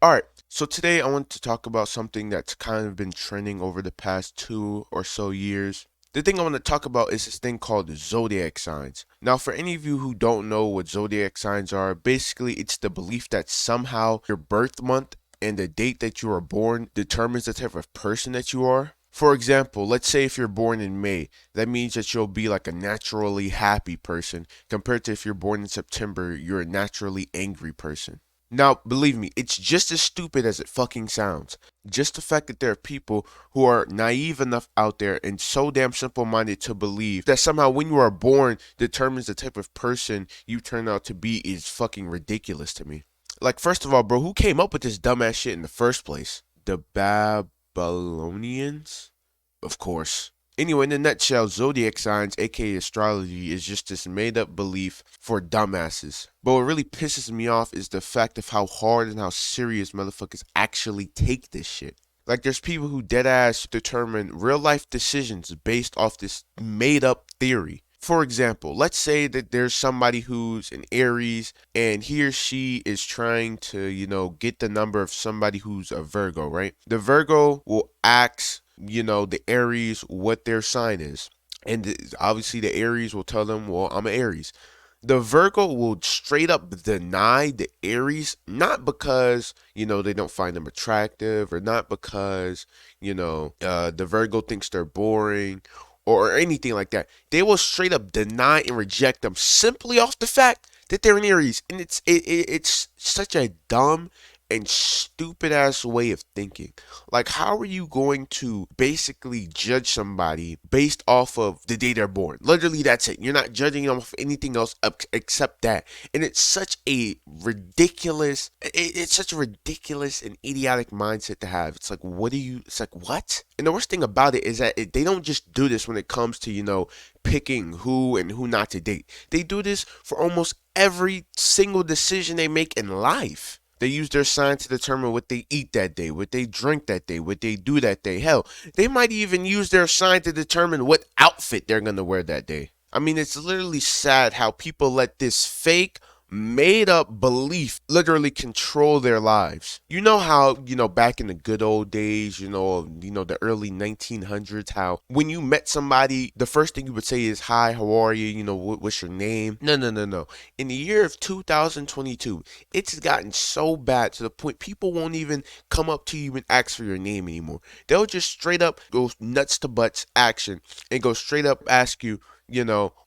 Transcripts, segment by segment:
Alright, so today I want to talk about something that's kind of been trending over the past 2 or so years. The thing I want to talk about is this thing called Zodiac Signs. Now, for any of you who don't know what Zodiac Signs are, basically it's the belief that somehow your birth month and the date that you are born determines the type of person that you are. For example, let's say if you're born in May, that means that you'll be like a naturally happy person, compared to if you're born in September, you're a naturally angry person. Now, believe me, it's just as stupid as it fucking sounds. Just the fact that there are people who are naive enough out there and so damn simple minded to believe that somehow when you are born determines the type of person you turn out to be is fucking ridiculous to me. Like, first of all, bro, who came up with this dumbass shit in the first place? The Babylonians? Of course. Anyway, in a nutshell, zodiac signs, aka astrology, is just this made up belief for dumbasses. But what really pisses me off is the fact of how hard and how serious motherfuckers actually take this shit. Like, there's people who deadass determine real life decisions based off this made up theory. For example, let's say that there's somebody who's an Aries and he or she is trying to, get the number of somebody who's a Virgo, right? The Virgo will ask, the Aries what their sign is. And obviously the Aries will tell them, well, I'm an Aries. The Virgo will straight up deny the Aries, not because, they don't find them attractive or not because, the Virgo thinks they're boring or anything like that. They will straight up deny and reject them simply off the fact that they're an Aries. And it's such a dumb and stupid ass way of thinking. Like, how are you going to basically judge somebody based off of the day they're born? Literally, that's it. You're not judging them off anything else except that. And it's such a ridiculous, it's such a ridiculous and idiotic mindset to have. It's like, it's like, what? And the worst thing about it is that they don't just do this when it comes to, picking who and who not to date. They do this for almost every single decision they make in life. They use their sign to determine what they eat that day, what they drink that day, what they do that day. Hell, they might even use their sign to determine what outfit they're going to wear that day. I mean, it's literally sad how people let this fake, made up belief literally control their lives. You know how, back in the good old days, the early 1900s, how when you met somebody, the first thing you would say is, hi, how are you? What's your name? No, no, no, no. In the year of 2022, it's gotten so bad to the point people won't even come up to you and ask for your name anymore. They'll just straight up go nuts to butts action and go straight up ask you,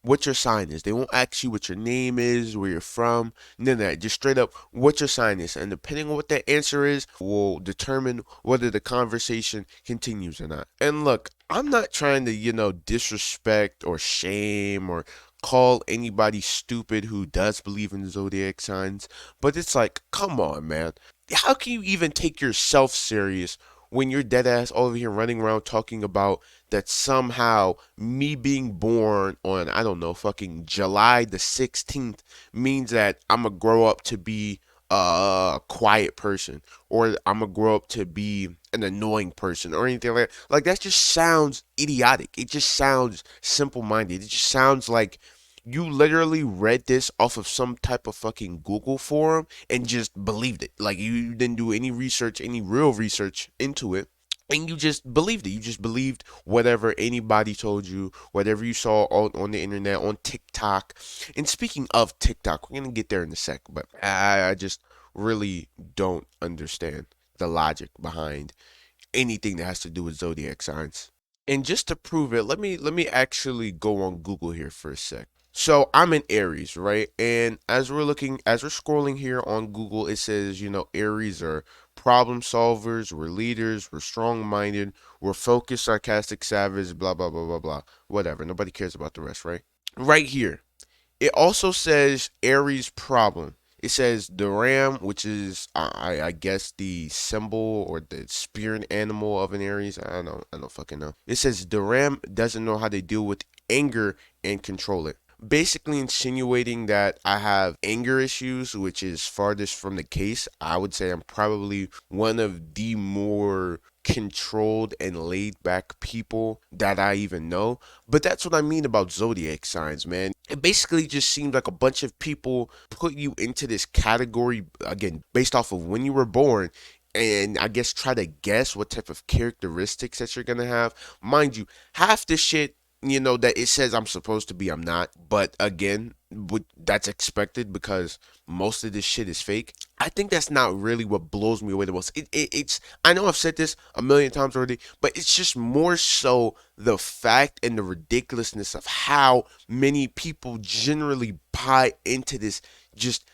what your sign is. They won't ask you what your name is, where you're from, none of that. Just straight up what your sign is. And depending on what that answer is, will determine whether the conversation continues or not. And look, I'm not trying to, disrespect or shame or call anybody stupid who does believe in zodiac signs, but it's like, come on, man. How can you even take yourself serious when you're dead ass over here running around talking about that somehow me being born on, I don't know, fucking July the 16th means that I'm gonna grow up to be a quiet person, or I'm gonna grow up to be an annoying person, or anything like that. Like, that just sounds idiotic. It just sounds simple minded. It just sounds like you literally read this off of some type of fucking Google forum and just believed it. Like, you didn't do any research, any real research into it. And you just believed it. You just believed whatever anybody told you, whatever you saw on the internet, on TikTok. And speaking of TikTok, we're going to get there in a sec, but I just really don't understand the logic behind anything that has to do with zodiac signs. And just to prove it, let me actually go on Google here for a sec. So I'm in Aries, right? And as we're scrolling here on Google, it says, Aries are problem solvers, we're leaders, we're strong minded, we're focused, sarcastic, savage, blah, blah, blah, blah, blah. Whatever. Nobody cares about the rest, right? Right here. It also says Aries problem. It says the ram, which is I guess the symbol or the spirit animal of an Aries. I don't fucking know. It says the ram doesn't know how to deal with anger and control it. Basically insinuating that I have anger issues, which is farthest from the case. I would say I'm probably one of the more controlled and laid back people that I even know. But that's what I mean about zodiac signs, man. It basically just seems like a bunch of people put you into this category, again, based off of when you were born, and I guess try to guess what type of characteristics that you're gonna have. Mind you, half the shit, that it says I'm supposed to be, I'm not. But again, that's expected because most of this shit is fake. I think that's not really what blows me away the most. It's, I know I've said this a million times already, but it's just more so the fact and the ridiculousness of how many people generally buy into this just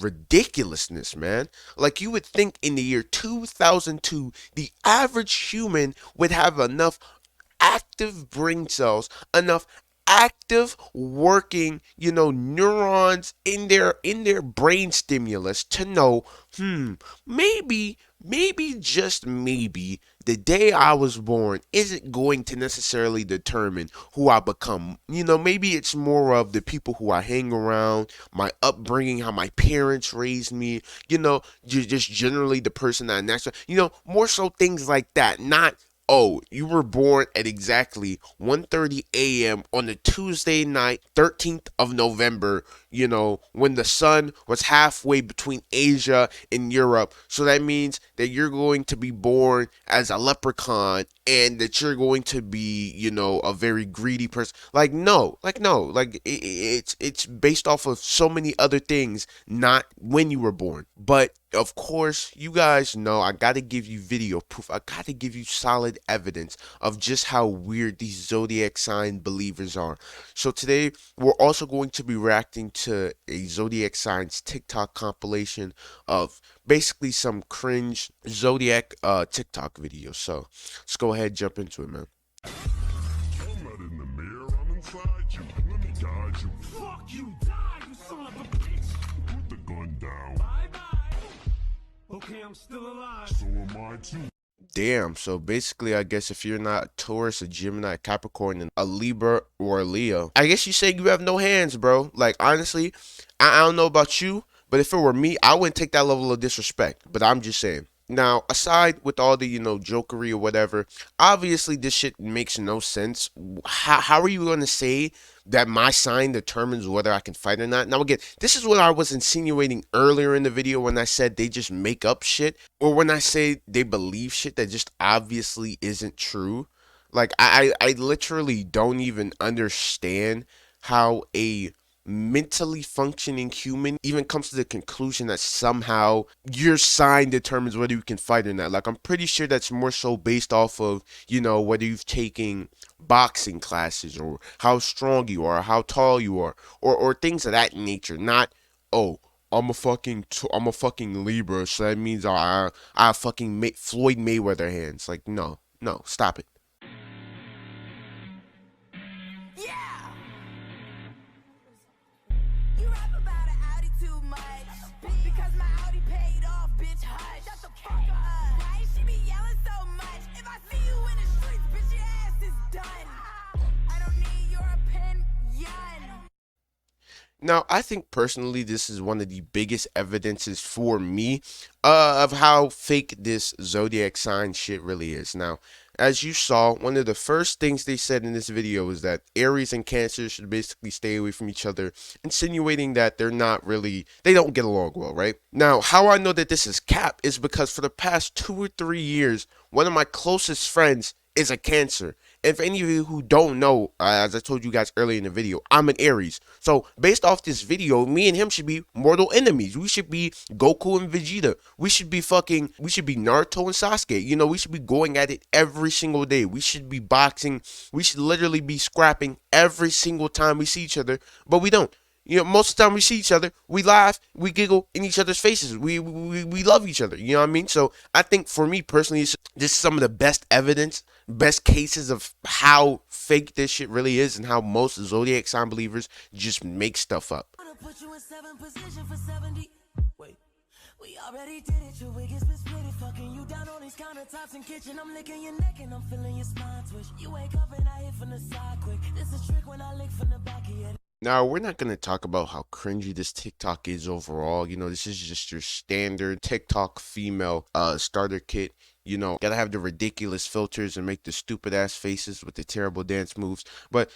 ridiculousness, man. Like, you would think in the year 2002 the average human would have enough active brain cells, enough active working, neurons in their brain stimulus to know, maybe just maybe the day I was born isn't going to necessarily determine who I become. Maybe it's more of the people who I hang around, my upbringing, how my parents raised me, just generally the person that I naturally, more so things like that. Not, oh, you were born at exactly 1:30 a.m. on the Tuesday night, 13th of November, when the sun was halfway between Asia and Europe. So that means that you're going to be born as a leprechaun and that you're going to be, a very greedy person. Like, no. Like, it's based off of so many other things, not when you were born. But of course, you guys know I gotta give you video proof. I gotta give you solid evidence of just how weird these zodiac sign believers are. So today, we're also going to be reacting to a zodiac signs TikTok compilation of basically some cringe zodiac TikTok videos. So let's go ahead and jump into it, man. I'm not in the mirror, I'm inside you. Let me guide you. Fuck you, die, you son of a bitch. Put the gun down. Bye bye. Okay, I'm still alive. So am I too. Damn, so basically, I guess if you're not a Taurus, a Gemini, a Capricorn, and a Libra or a Leo, I guess you say you have no hands, bro. Like, honestly, I don't know about you, but if it were me, I wouldn't take that level of disrespect. But I'm just saying. Now, aside with all the, jokery or whatever, obviously this shit makes no sense. How are you going to say that my sign determines whether I can fight or not? Now, again, this is what I was insinuating earlier in the video when I said they just make up shit, or when I say they believe shit that just obviously isn't true. Like, I literally don't even understand how a mentally functioning human even comes to the conclusion that somehow your sign determines whether you can fight or not. Like, I'm pretty sure that's more so based off of, whether you've taken boxing classes, or how strong you are, how tall you are, or things of that nature. Not, oh, I'm a fucking Libra, so that means I have fucking Floyd Mayweather hands. Like, no, stop it. Yeah! You rap about an Audi too much. Because my Audi paid off, bitch, hush. Shut the fuck up. Why she be yelling so much? If I see you in the streets, bitch, your ass is done. I don't need your opinion. Now, I think personally this is one of the biggest evidences for me of how fake this zodiac sign shit really is. Now, as you saw, one of the first things they said in this video is that Aries and Cancer should basically stay away from each other, insinuating that they don't get along well, right? Now, how I know that this is cap is because for the past 2 or 3 years, one of my closest friends is a Cancer. If any of you who don't know, as I told you guys earlier in the video, I'm an Aries. So based off this video, me and him should be mortal enemies. We should be Goku and Vegeta. We should be Naruto and Sasuke. We should be going at it every single day. We should be boxing. We should literally be scrapping every single time we see each other, but we don't. Most of the time we see each other, we laugh, we giggle in each other's faces. We love each other. You know what I mean? So I think for me personally, this is some of the best evidence, best cases of how fake this shit really is, and how most zodiac sign believers just make stuff up. Put you in 7th position for 70. Wait, we already did it. Your wig has been split it. Fucking you down on these countertops in kitchen. I'm licking your neck and I'm feeling your spine twitch. You wake up and I hit from the side quick. This a trick when I lick from the back of your. Now, we're not going to talk about how cringy this TikTok is overall. This is just your standard TikTok female starter kit. You know, gotta have the ridiculous filters and make the stupid ass faces with the terrible dance moves. But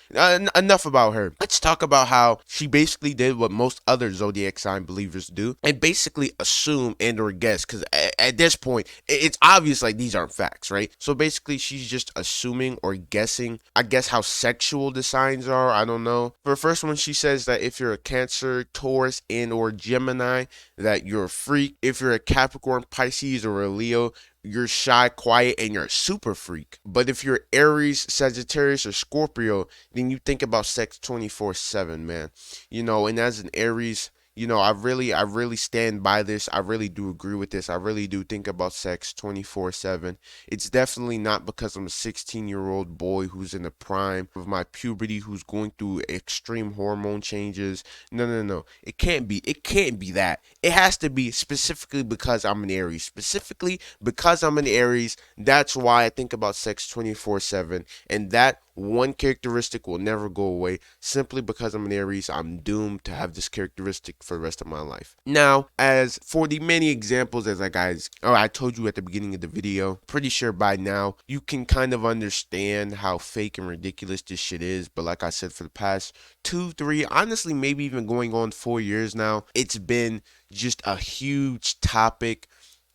enough about her. Let's talk about how she basically did what most other zodiac sign believers do and basically assume and or guess. Because at this point, it's obvious like these aren't facts, right? So basically, she's just assuming or guessing, I guess, how sexual the signs are. I don't know. For the first one, she says that if you're a Cancer, Taurus, and or Gemini, that you're a freak. If you're a Capricorn, Pisces, or a Leo, you're shy, quiet, and you're a super freak. But if you're Aries, Sagittarius, or Scorpio, then you think about sex 24/7, man. You know, and as an Aries, you know, I really stand by this. I really do agree with this. I really do think about sex 24/7. It's definitely not because I'm a 16-year-old boy who's in the prime of my puberty, who's going through extreme hormone changes. No, no, no. It can't be. It can't be that. It has to be specifically because I'm an Aries. Specifically because I'm an Aries, that's why I think about sex 24/7. And that one characteristic will never go away. Simply because I'm an Aries, I'm doomed to have this characteristic for the rest of my life. Now, as for the many examples, as I told you at the beginning of the video, pretty sure by now you can kind of understand how fake and ridiculous this shit is. But like I said, for the past 2, 3, honestly, maybe even going on 4 years now, it's been just a huge topic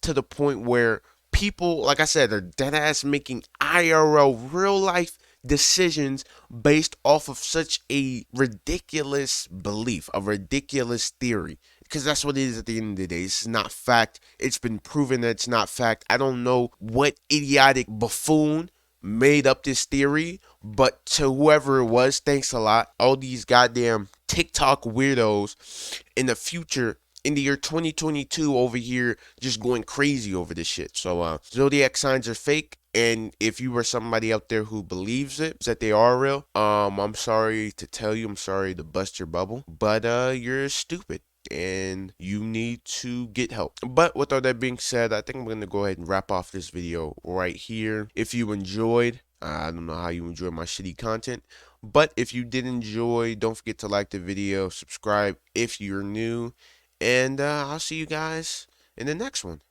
to the point where people, like I said, are dead ass making IRL real life decisions based off of such a ridiculous belief, a ridiculous theory. Because that's what it is at the end of the day. It's not fact. It's been proven that it's not fact. I don't know what idiotic buffoon made up this theory, but to whoever it was, thanks a lot. All these goddamn TikTok weirdos in the future, in the year 2022 over here, just going crazy over this shit. So zodiac signs are fake, and if you are somebody out there who believes it, that they are real, I'm sorry to tell you, I'm sorry to bust your bubble, but you're stupid and you need to get help. But with all that being said, I think I'm gonna go ahead and wrap off this video right here. If you enjoyed, I don't know how you enjoy my shitty content, but if you did enjoy, don't forget to like the video, subscribe if you're new, and I'll see you guys in the next one.